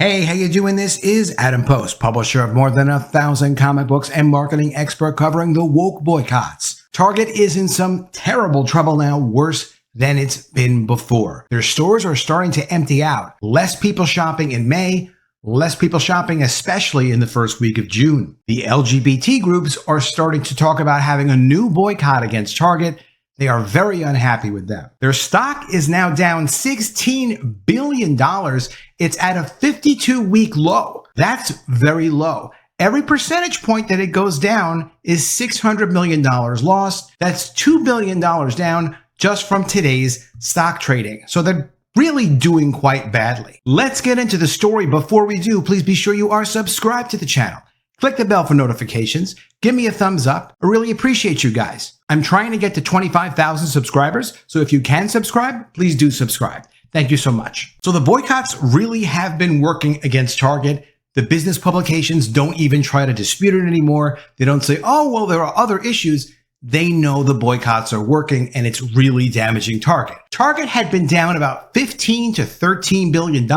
Hey, how you doing? This is Adam Post, publisher of more than 1,000 comic books and marketing expert covering the woke boycotts. Target is in some terrible trouble now, worse than it's been before. Their stores are starting to empty out. Less people shopping in May, less people shopping especially in the first week of June. The LGBT groups are starting to talk about having a new boycott against Target. They are very unhappy with them. Their stock is now down $16 billion. It's at a 52-week low. That's very low. Every percentage point that it goes down is $600 million lost. That's $2 billion down just from today's stock trading. So they're really doing quite badly. Let's get into the story. Before we do, please be sure you are subscribed to the channel. Click the bell for notifications. Give me a thumbs up. I really appreciate you guys. I'm trying to get to 25,000 subscribers, so if you can subscribe, please do subscribe. Thank you so much. So the boycotts really have been working against Target. The business publications don't even try to dispute it anymore. They don't say, oh, well, there are other issues. They know the boycotts are working and it's really damaging Target. Target had been down about $15 to $13 billion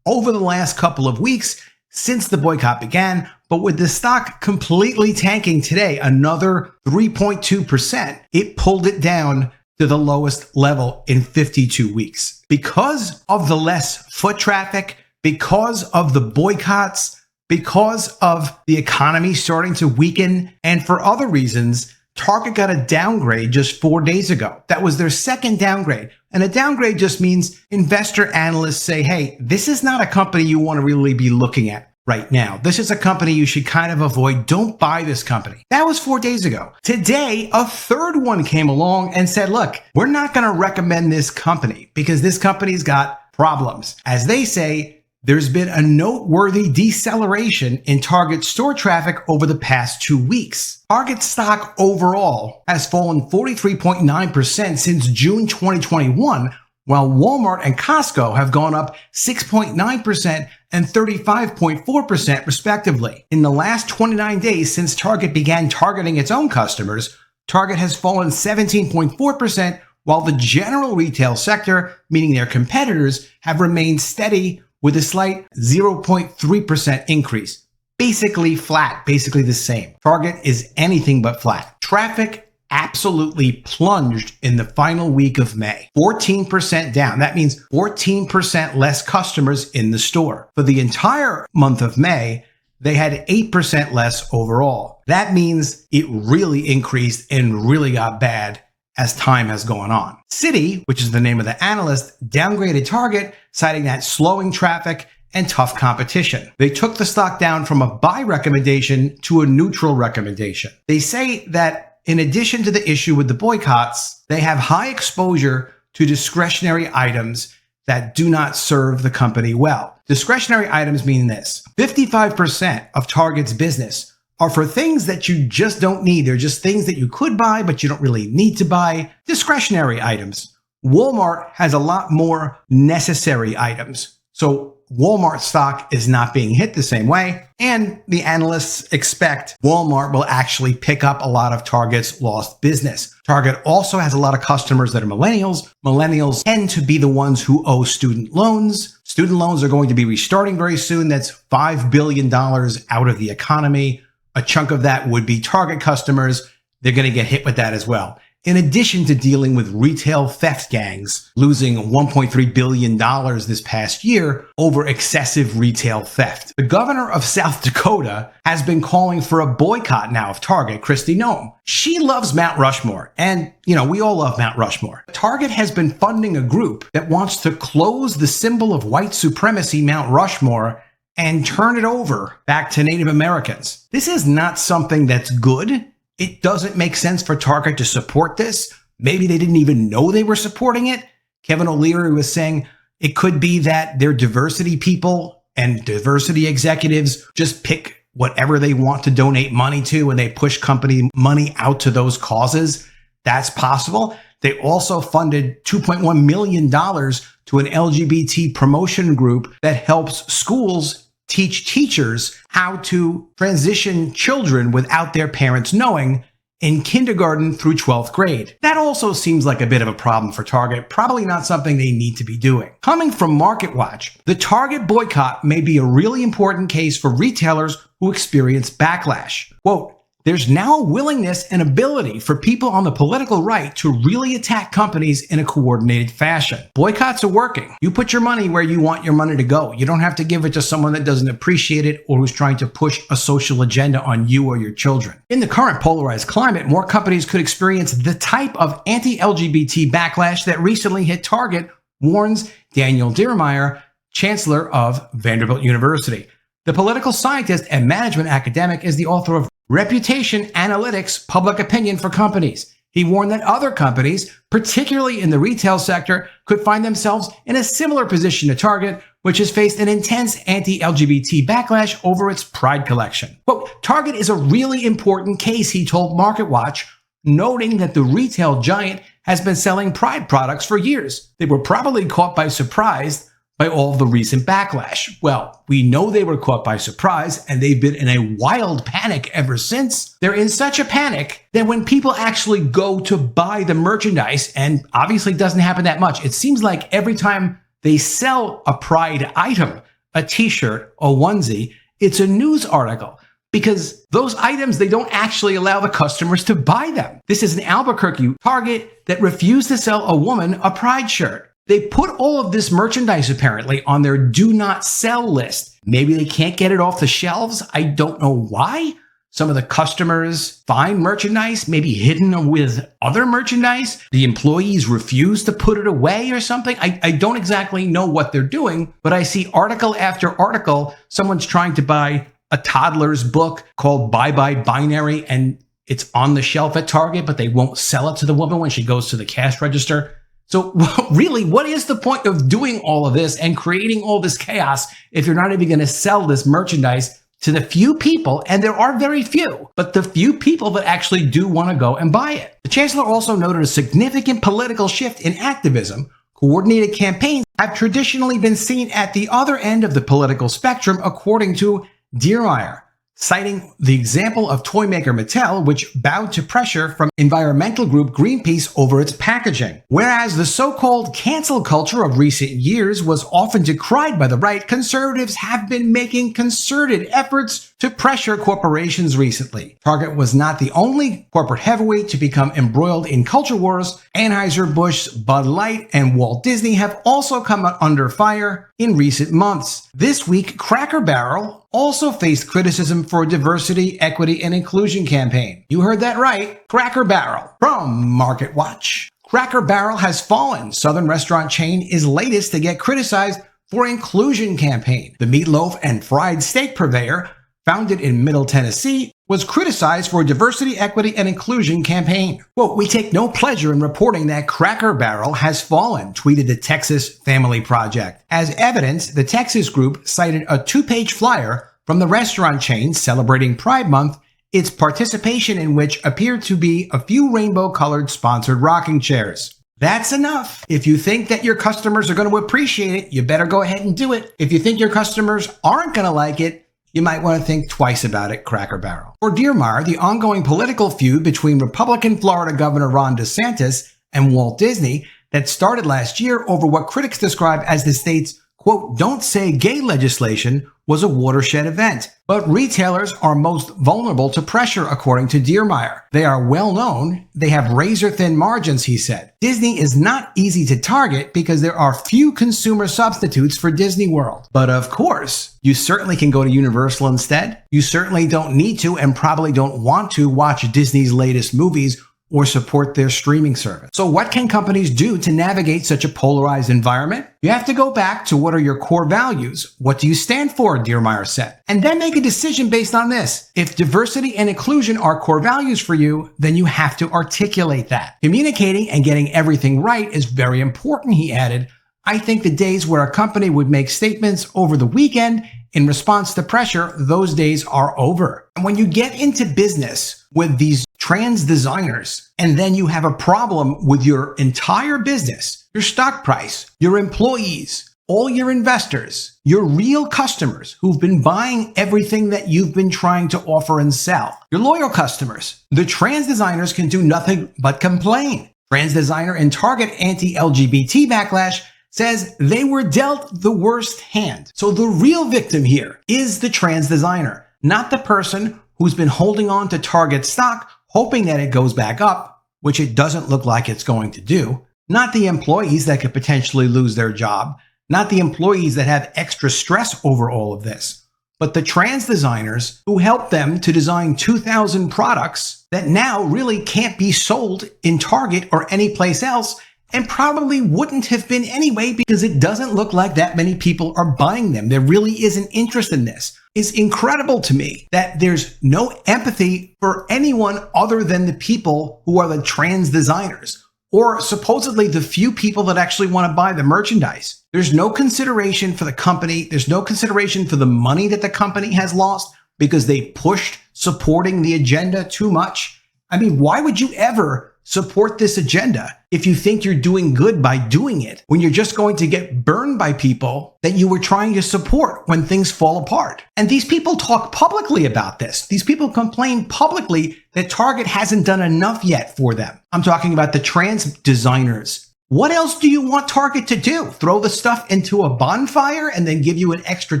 over the last couple of weeks since the boycott began, but with the stock completely tanking today, another 3.2%, it pulled it down to the lowest level in 52 weeks. Because of the less foot traffic, because of the boycotts, because of the economy starting to weaken, and for other reasons, Target got a downgrade just 4 days ago. That was their second downgrade. And a downgrade just means investor analysts say, hey, this is not a company you want to really be looking at right now. This is a company you should kind of avoid. Don't buy this company. That was 4 days ago. Today, a third one came along and said, look, we're not going to recommend this company because this company's got problems. As they say, there's been a noteworthy deceleration in Target store traffic over the past 2 weeks. Target stock overall has fallen 43.9% since June 2021, while Walmart and Costco have gone up 6.9% and 35.4% respectively. In the last 29 days since Target began targeting its own customers, Target has fallen 17.4%, while the general retail sector, meaning their competitors, have remained steady with a slight 0.3% increase. Basically flat, basically the same. Target is anything but flat. Traffic absolutely plunged in the final week of May. 14% down. That means 14% less customers in the store. For the entire month of May, they had 8% less overall. That means it really increased and really got bad as time has gone on. Citi, which is the name of the analyst, downgraded Target, citing that slowing traffic and tough competition. They took the stock down from a buy recommendation to a neutral recommendation. They say that in addition to the issue with the boycotts, they have high exposure to discretionary items that do not serve the company well. Discretionary items mean this: 55% of Target's business are for things that you just don't need. They're just things that you could buy, but you don't really need to buy. Discretionary items. Walmart has a lot more necessary items. So Walmart stock is not being hit the same way. And the analysts expect Walmart will actually pick up a lot of Target's lost business. Target also has a lot of customers that are millennials. Millennials tend to be the ones who owe student loans. Student loans are going to be restarting very soon. That's $5 billion out of the economy. A chunk of that would be Target customers. They're going to get hit with that as well. In addition to dealing with retail theft gangs, losing $1.3 billion this past year over excessive retail theft. The governor of South Dakota has been calling for a boycott now of Target, Kristi Noem. She loves Mount Rushmore, and we all love Mount Rushmore. Target has been funding a group that wants to close the symbol of white supremacy, Mount Rushmore, and turn it over back to Native Americans. This is not something that's good. It doesn't make sense for Target to support this. Maybe they didn't even know they were supporting it. Kevin O'Leary was saying it could be that their diversity people and diversity executives just pick whatever they want to donate money to and they push company money out to those causes. That's possible. They also funded $2.1 million to an LGBT promotion group that helps schools teach teachers how to transition children without their parents knowing in kindergarten through 12th grade. That also seems like a bit of a problem for Target, probably not something they need to be doing. Coming from MarketWatch, the Target boycott may be a really important case for retailers who experience backlash. Quote, there's now a willingness and ability for people on the political right to really attack companies in a coordinated fashion. Boycotts are working. You put your money where you want your money to go. You don't have to give it to someone that doesn't appreciate it or who's trying to push a social agenda on you or your children. In the current polarized climate, more companies could experience the type of anti-LGBT backlash that recently hit Target, warns Daniel Diermeier, chancellor of Vanderbilt University. The political scientist and management academic is the author of Reputation Analytics, Public Opinion for Companies. He warned that other companies, particularly in the retail sector, could find themselves in a similar position to Target, which has faced an intense anti-LGBT backlash over its Pride collection. Quote, Target is a really important case, he told MarketWatch, noting that the retail giant has been selling Pride products for years. They were probably caught by surprise by all the recent backlash. Well, we know they were caught by surprise, and they've been in a wild panic ever since. They're in such a panic that when people actually go to buy the merchandise, and obviously it doesn't happen that much, it seems like every time they sell a Pride item, a t-shirt, a onesie, it's a news article. Because those items, they don't actually allow the customers to buy them. This is an Albuquerque Target that refused to sell a woman a Pride shirt. They put all of this merchandise apparently on their do not sell list. Maybe they can't get it off the shelves. I don't know why. Some of the customers find merchandise, maybe hidden with other merchandise. The employees refuse to put it away or something. I don't exactly know what they're doing, but I see article after article. Someone's trying to buy a toddler's book called Bye Bye Binary, and it's on the shelf at Target, but they won't sell it to the woman when she goes to the cash register. So really, what is the point of doing all of this and creating all this chaos if you're not even going to sell this merchandise to the few people, and there are very few, but the few people that actually do want to go and buy it? The chancellor also noted a significant political shift in activism. Coordinated campaigns have traditionally been seen at the other end of the political spectrum, according to Diermeier, citing the example of toy maker Mattel, which bowed to pressure from environmental group Greenpeace over its packaging. Whereas the so-called cancel culture of recent years was often decried by the right, conservatives have been making concerted efforts to pressure corporations recently. Target was not the only corporate heavyweight to become embroiled in culture wars. Anheuser-Busch, Bud Light, and Walt Disney have also come under fire in recent months. This week, Cracker Barrel also faced criticism for a diversity, equity, and inclusion campaign. You heard that right, Cracker Barrel. From MarketWatch, Cracker Barrel has fallen. Southern restaurant chain is latest to get criticized for inclusion campaign. The meatloaf and fried steak purveyor, founded in Middle Tennessee, was criticized for a diversity, equity, and inclusion campaign. Quote, we take no pleasure in reporting that Cracker Barrel has fallen, tweeted the Texas Family Project. As evidence, the Texas group cited a 2-page flyer from the restaurant chain celebrating Pride Month, its participation in which appeared to be a few rainbow-colored sponsored rocking chairs. That's enough. If you think that your customers are going to appreciate it, you better go ahead and do it. If you think your customers aren't going to like it, you might want to think twice about it, Cracker Barrel. For Diermeier, the ongoing political feud between Republican Florida Governor Ron DeSantis and Walt Disney that started last year over what critics describe as the state's, quote, don't say gay legislation was a watershed event. But retailers are most vulnerable to pressure, according to Diermeier. They are well known. They have razor-thin margins, he said. Disney is not easy to target because there are few consumer substitutes for Disney World. But of course, you certainly can go to Universal instead. You certainly don't need to and probably don't want to watch Disney's latest movies or support their streaming service. So what can companies do to navigate such a polarized environment? You have to go back to what are your core values? What do you stand for, Diermeier said. And then make a decision based on this. If diversity and inclusion are core values for you, then you have to articulate that. Communicating and getting everything right is very important, he added. I think the days where a company would make statements over the weekend in response to pressure, those days are over. And when you get into business with these trans designers, and then you have a problem with your entire business, your stock price, your employees, all your investors, your real customers who've been buying everything that you've been trying to offer and sell, your loyal customers, the trans designers can do nothing but complain. Trans designer and Target anti-LGBT backlash says they were dealt the worst hand. So the real victim here is the trans designer, not the person who's been holding on to Target stock, hoping that it goes back up, which it doesn't look like it's going to do. Not the employees that could potentially lose their job, not the employees that have extra stress over all of this, but the trans designers who helped them to design 2,000 products that now really can't be sold in Target or any place else, and probably wouldn't have been anyway because it doesn't look like that many people are buying them. There really is an interest in this. It's incredible to me that there's no empathy for anyone other than the people who are the trans designers, or supposedly the few people that actually want to buy the merchandise. There's no consideration for the company. There's no consideration for the money that the company has lost because they pushed supporting the agenda too much. I mean, why would you ever support this agenda if you think you're doing good by doing it when you're just going to get burned by people that you were trying to support when things fall apart? And these people talk publicly about this. These people complain publicly that Target hasn't done enough yet for them. I'm talking about the trans designers. What else do you want Target to do? Throw the stuff into a bonfire and then give you an extra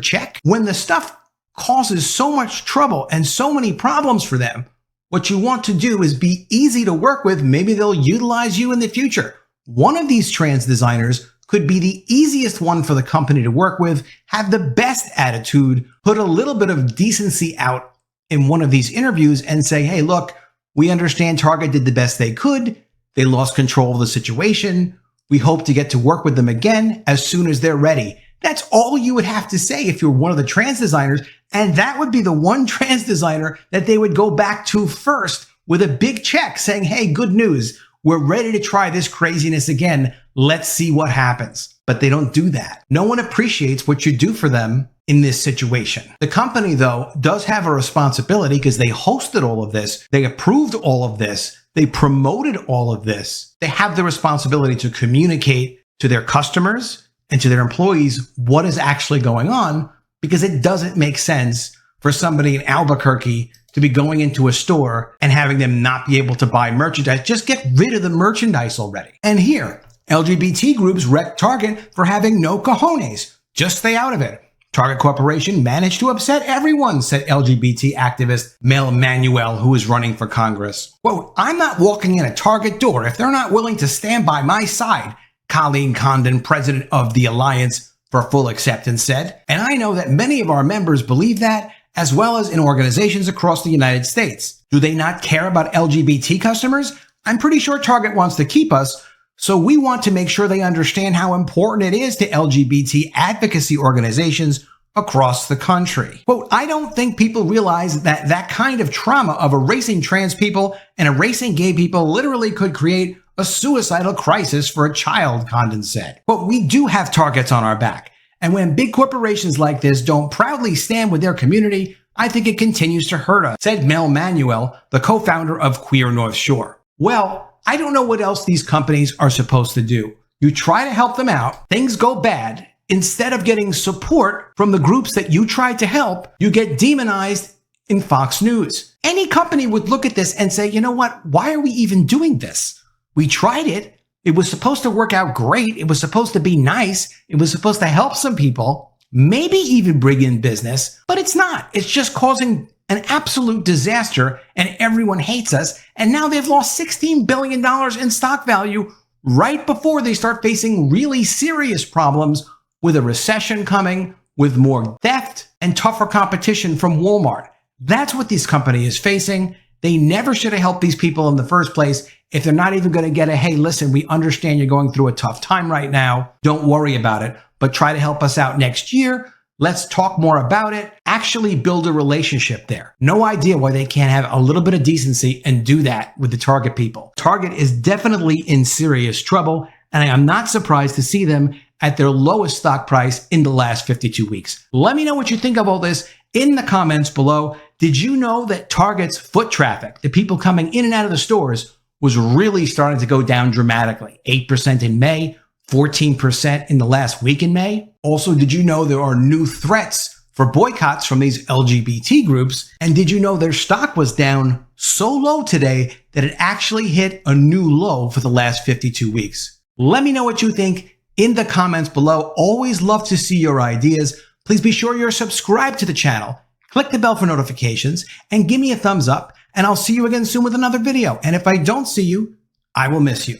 check? When the stuff causes so much trouble and so many problems for them, what you want to do is be easy to work with. Maybe they'll utilize you in the future. One of these trans designers could be the easiest one for the company to work with, have the best attitude, put a little bit of decency out in one of these interviews and say, hey, look, we understand Target did the best they could. They lost control of the situation. We hope to get to work with them again as soon as they're ready. That's all you would have to say if you're one of the trans designers. And that would be the one trans designer that they would go back to first with a big check saying, hey, good news. We're ready to try this craziness again. Let's see what happens. But they don't do that. No one appreciates what you do for them in this situation. The company, though, does have a responsibility because they hosted all of this. They approved all of this. They promoted all of this. They have the responsibility to communicate to their customers and to their employees what is actually going on, because it doesn't make sense for somebody in Albuquerque to be going into a store and having them not be able to buy merchandise. Just get rid of the merchandise already. And here, LGBT groups wreck Target for having no cojones. Just stay out of it. Target Corporation managed to upset everyone, said LGBT activist Mel Manuel, who is running for Congress. Quote, I'm not walking in a Target door if they're not willing to stand by my side, Colleen Condon, president of the Alliance for Full Acceptance, said. And I know that many of our members believe that, as well as in organizations across the United States. Do they not care about LGBT customers? I'm pretty sure Target wants to keep us, so we want to make sure they understand how important it is to LGBT advocacy organizations across the country. Quote, I don't think people realize that that kind of trauma of erasing trans people and erasing gay people literally could create a suicidal crisis for a child, Condon said. But we do have targets on our back. And when big corporations like this don't proudly stand with their community, I think it continues to hurt us, said Mel Manuel, the co-founder of Queer North Shore. Well, I don't know what else these companies are supposed to do. You try to help them out, things go bad. Instead of getting support from the groups that you tried to help, you get demonized in Fox News. Any company would look at this and say, you know what? Why are we even doing this? We tried it. It was supposed to work out great. It was supposed to be nice. It was supposed to help some people, maybe even bring in business, but it's not. It's just causing an absolute disaster and everyone hates us. And now they've lost $16 billion in stock value right before they start facing really serious problems with a recession coming, with more theft and tougher competition from Walmart. That's what this company is facing. They never should have helped these people in the first place. If they're not even going to get a, hey, listen, we understand you're going through a tough time right now. Don't worry about it, but try to help us out next year. Let's talk more about it. Actually build a relationship there. No idea why they can't have a little bit of decency and do that with the Target people. Target is definitely in serious trouble, and I am not surprised to see them at their lowest stock price in the last 52 weeks. Let me know what you think of all this in the comments below. Did you know that Target's foot traffic, the people coming in and out of the stores, was really starting to go down dramatically? 8% in May, 14% in the last week in May. Also, did you know there are new threats for boycotts from these LGBT groups? And did you know their stock was down so low today that it actually hit a new low for the last 52 weeks? Let me know what you think in the comments below. Always love to see your ideas. Please be sure you're subscribed to the channel, click the bell for notifications, and give me a thumbs up. And I'll see you again soon with another video. And if I don't see you, I will miss you.